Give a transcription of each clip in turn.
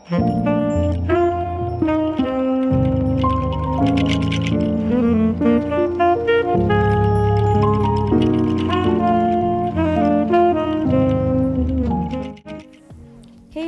Hey you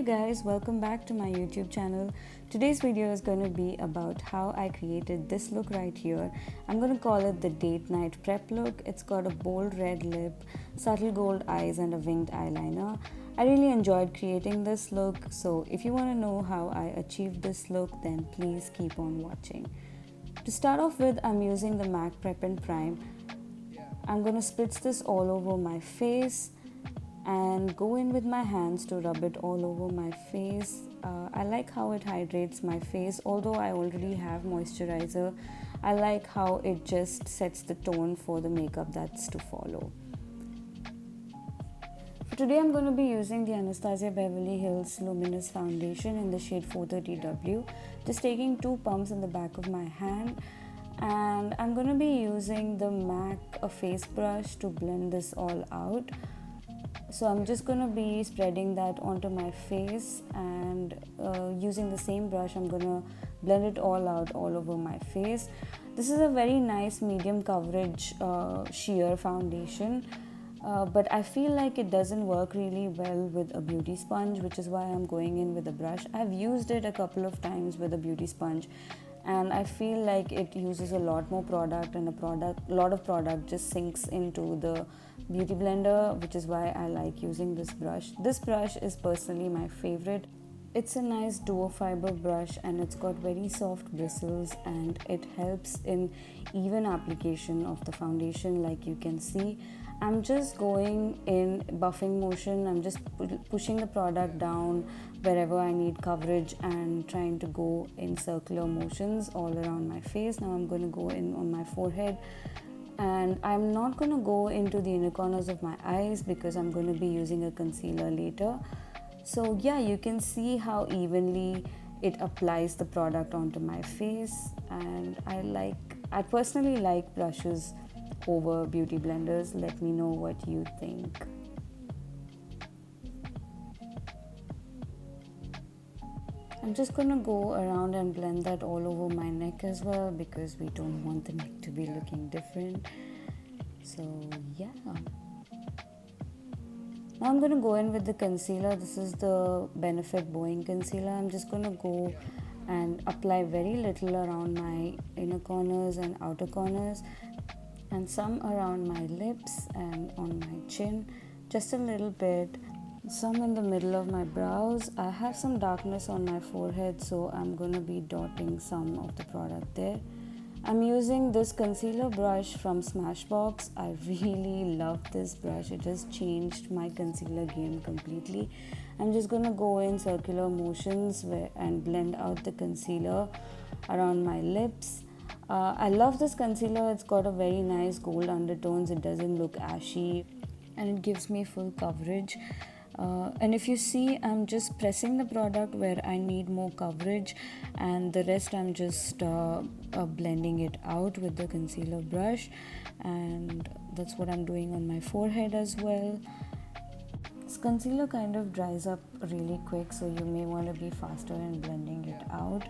guys, welcome back to my YouTube channel. Today's video is going to be about how I created this look right here. I'm going to call it the date night prep look. It's got a bold red lip, subtle gold eyes and a winged eyeliner. I really enjoyed creating this look, so if you want to know how I achieved this look, then please keep on watching. To start off with, I'm using the MAC Prep and Prime. I'm going to spritz this all over my face and go in with my hands to rub it all over my face. I like how it hydrates my face. Although I already have moisturizer, I like how it just sets the tone for the makeup that's to follow. For today, I'm going to be using the ANASTASIA Beverly Hills Luminous Foundation in the shade 430W. Just taking 2 pumps in the back of my hand, and I'm going to be using the MAC face brush to blend this all out. So I'm just going to be spreading that onto my face, and using the same brush I'm going to blend it all out all over my face. This is a very nice medium coverage sheer foundation, but I feel like it doesn't work really well with a beauty sponge, which is why I'm going in with a brush. I've used it a couple of times with a beauty sponge, and I feel like it uses a lot more product, and a lot of product just sinks into the beauty blender, which is why I like using this brush. This brush is personally my favorite. It's a nice duo fiber brush, and it's got very soft bristles, and it helps in even application of the foundation. Like you can see, I'm just going in buffing motion. I'm just pushing the product down wherever I need coverage and trying to go in circular motions all around my face. Now I'm going to go in on my forehead, and I'm not going to go into the inner corners of my eyes because I'm going to be using a concealer later. So yeah, you can see how evenly it applies the product onto my face, and I personally like brushes over beauty blenders. Let me know what you think. I'm just gonna go around and blend that all over my neck as well, because we don't want the neck to be looking different. So yeah. Now I'm going to go in with the concealer. This is the Benefit Boi-Ing concealer. I'm just going to go and apply very little around my inner corners and outer corners, and some around my lips and on my chin, just a little bit. Some in the middle of my brows. I have some darkness on my forehead, so I'm going to be dotting some of the product there. I'm using this concealer brush from Smashbox. I really love this brush. It has changed my concealer game completely. I'm just going to go in circular motions and blend out the concealer around my lips. I love this concealer. It's got a very nice gold undertones. It doesn't look ashy, and it gives me full coverage. And if you see, I'm just pressing the product where I need more coverage, and the rest I'm just blending it out with the concealer brush, and that's what I'm doing on my forehead as well. This concealer kind of dries up really quick, so you may want to be faster in blending it out.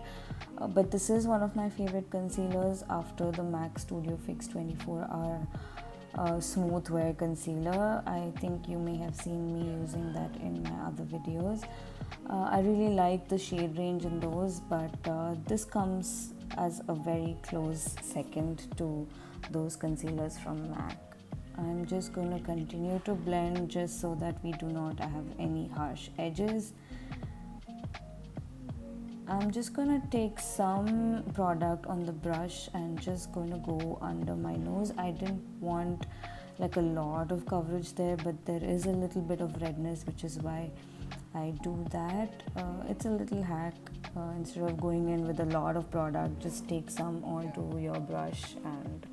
But this is one of my favorite concealers after the MAC Studio Fix 24-hour smooth wear concealer. I think you may have seen me using that in my other videos. I really like the shade range in those, but this comes as a very close second to those concealers from MAC. I'm just going to continue to blend just so that we do not have any harsh edges. I'm just going to take some product on the brush and just going to go under my nose. I didn't want like a lot of coverage there, but there is a little bit of redness, which is why I do that. It's a little hack. Instead of going in with a lot of product, just take some onto your brush and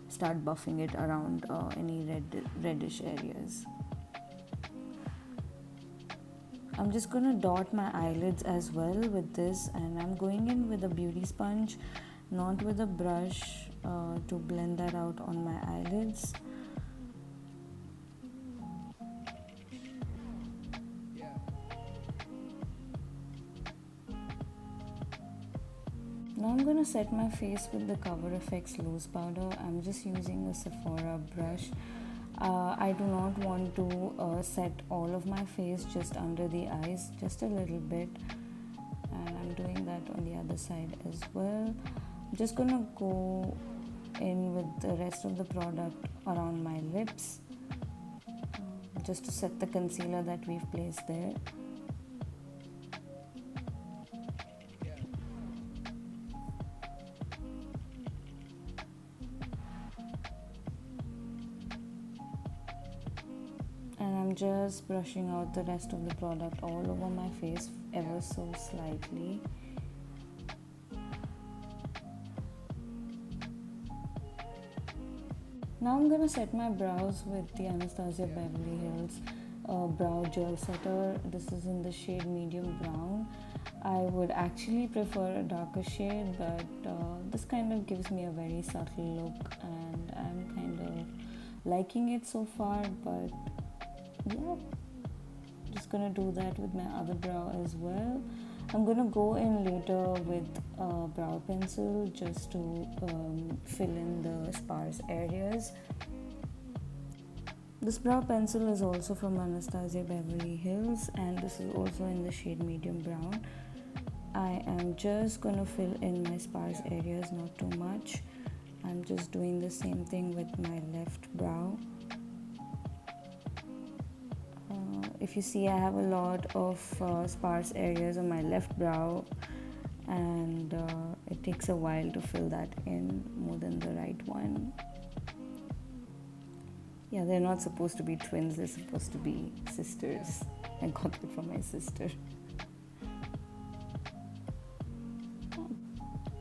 start buffing it around any reddish areas. I'm just going to dot my eyelids as well with this, and I'm going in with a beauty sponge, not with a brush, to blend that out on my eyelids. Now I'm gonna set my face with the Cover FX loose powder. I'm just using a Sephora brush. I do not want to set all of my face just under the eyes, just a little bit, and I'm doing that on the other side as well. I'm just gonna go in with the rest of the product around my lips, just to set the concealer that we've placed there. And I'm just brushing out the rest of the product all over my face ever so slightly. Now I'm gonna set my brows with the ANASTASIA Beverly Hills brow gel setter. This is in the shade medium brown. I would actually prefer a darker shade, but this kind of gives me a very subtle look, and I'm kind of liking it so far. But yeah, just gonna do that with my other brow as well. I'm gonna go in later with a brow pencil just to fill in the sparse areas. This brow pencil is also from ANASTASIA Beverly Hills, and this is also in the shade medium brown. I am just gonna fill in my sparse areas, not too much. I'm just doing the same thing with my left brow. If you see, I have a lot of sparse areas on my left brow, and it takes a while to fill that in, more than the right one. Yeah, they're not supposed to be twins, they're supposed to be sisters. I got it from my sister.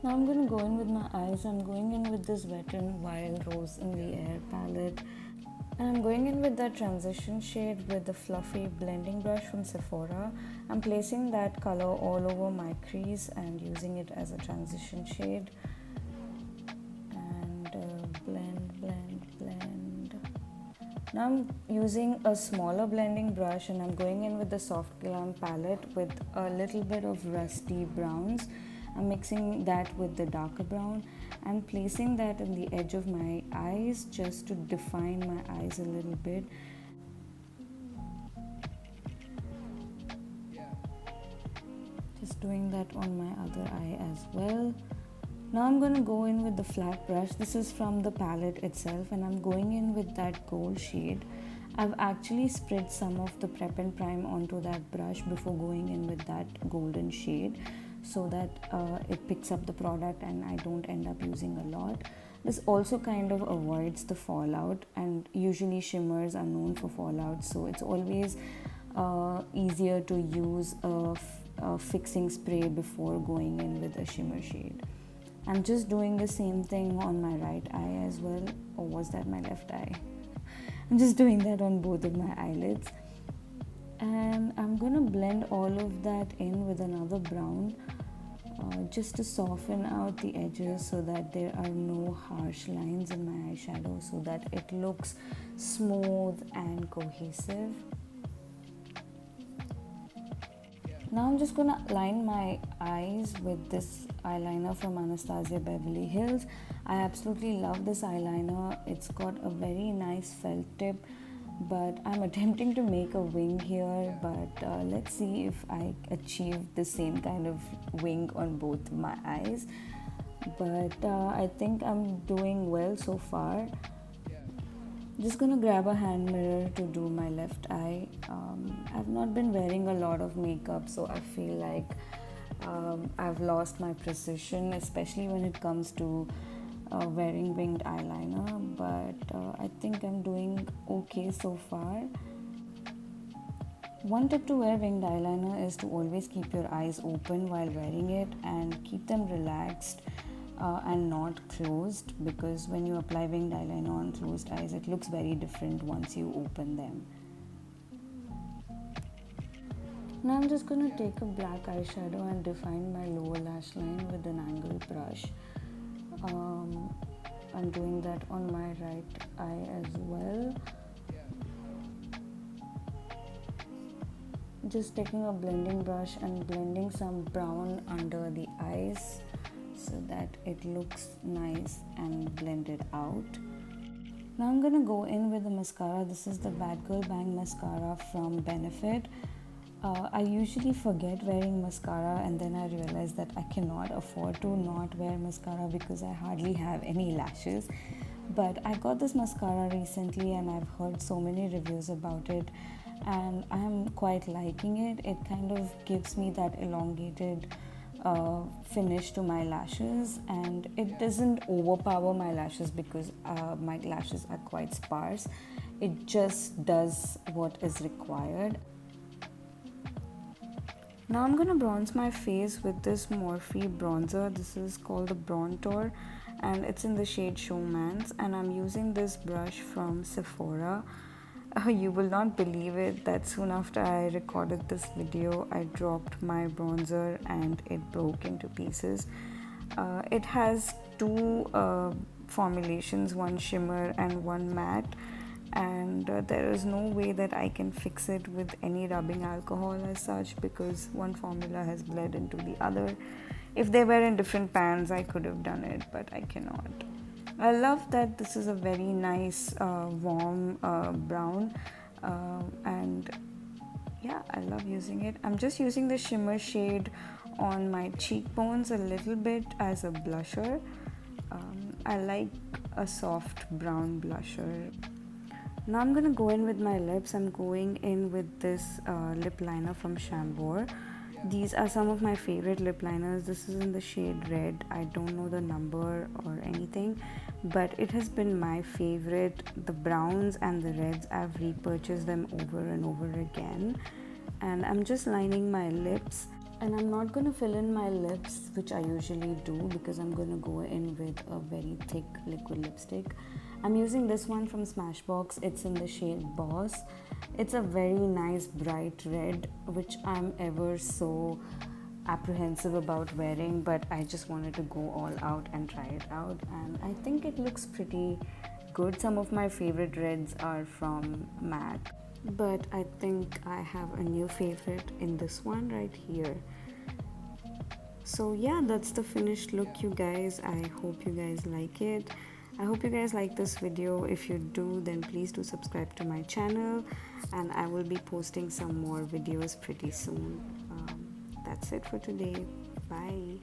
Now I'm going to go in with my eyes. I'm going in with this Wet n Wild Rose in the Air palette. And I'm going in with that transition shade with the fluffy blending brush from Sephora. I'm placing that color all over my crease and using it as a transition shade. And blend. Now I'm using a smaller blending brush, and I'm going in with the Soft Glam palette with a little bit of rusty browns. I'm mixing that with the darker brown and placing that in the edge of my eyes just to define my eyes a little bit. Just doing that on my other eye as well. Now I'm going to go in with the flat brush. This is from the palette itself, and I'm going in with that gold shade. I've actually spread some of the Prep+Prime onto that brush before going in with that golden shade, so that it picks up the product and I don't end up using a lot. This also kind of avoids the fallout, and usually shimmers are known for fallout, so it's always easier to use a fixing spray before going in with a shimmer shade. I'm just doing the same thing on my right eye as well, or was that my left eye? I'm just doing that on both of my eyelids. And I'm gonna blend all of that in with another brown, just to soften out the edges so that there are no harsh lines in my eyeshadow, so that it looks smooth and cohesive. Now I'm just gonna line my eyes with this eyeliner from ANASTASIA Beverly Hills. I absolutely love this eyeliner. It's got a very nice felt tip, but I'm attempting to make a wing here, but let's see if I achieve the same kind of wing on both my eyes. But I think I'm doing well so far. Just gonna grab a hand mirror to do my left eye. I've not been wearing a lot of makeup, so I feel like I've lost my precision, especially when it comes to wearing winged eyeliner, but I think I'm doing okay so far. One tip to wear winged eyeliner is to always keep your eyes open while wearing it and keep them relaxed and not closed, because when you apply winged eyeliner on closed eyes, it looks very different once you open them. Now I'm just going to take a black eyeshadow and define my lower lash line with an angled brush. I'm doing that on my right eye as well. Just taking a blending brush and blending some brown under the eyes so that it looks nice and blended out. Now I'm gonna go in with the mascara. This is the BADgal Bang Mascara from Benefit. I usually forget wearing mascara, and then I realize that I cannot afford to not wear mascara because I hardly have any lashes. But I got this mascara recently and I've heard so many reviews about it, and I'm quite liking it. It kind of gives me that elongated finish to my lashes, and it doesn't overpower my lashes because my lashes are quite sparse. It just does what is required. Now I'm gonna bronze my face with this Morphe bronzer. This is called the Bronzer and it's in the shade Showmance, and I'm using this brush from Sephora. You will not believe it that soon after I recorded this video, I dropped my bronzer and it broke into pieces. It has two formulations, one shimmer and one matte, and there is no way that I can fix it with any rubbing alcohol as such because one formula has bled into the other. If they were in different pans, I could have done it, but I cannot. I love that this is a very nice warm brown, and yeah, I love using it. I'm just using the shimmer shade on my cheekbones a little bit as a blusher. I like a soft brown blusher. Now I'm gonna go in with my lips. I'm going in with this lip liner from Chambor. These are some of my favorite lip liners. This is in the shade Red. I don't know the number or anything, but it has been my favorite. The browns and the reds, I've repurchased them over and over again. And I'm just lining my lips. And I'm not going to fill in my lips, which I usually do, because I'm going to go in with a very thick liquid lipstick. I'm using this one from Smashbox. It's in the shade Bawse. It's a very nice bright red, which I'm ever so apprehensive about wearing, but I just wanted to go all out and try it out, and I think it looks pretty good. Some of my favorite reds are from MAC, but I think I have a new favorite in this one right here. So yeah, that's the finished look, you guys. I hope you guys like it. I hope you guys like this video. If you do, then please do subscribe to my channel, and I will be posting some more videos pretty soon. That's it for today. Bye.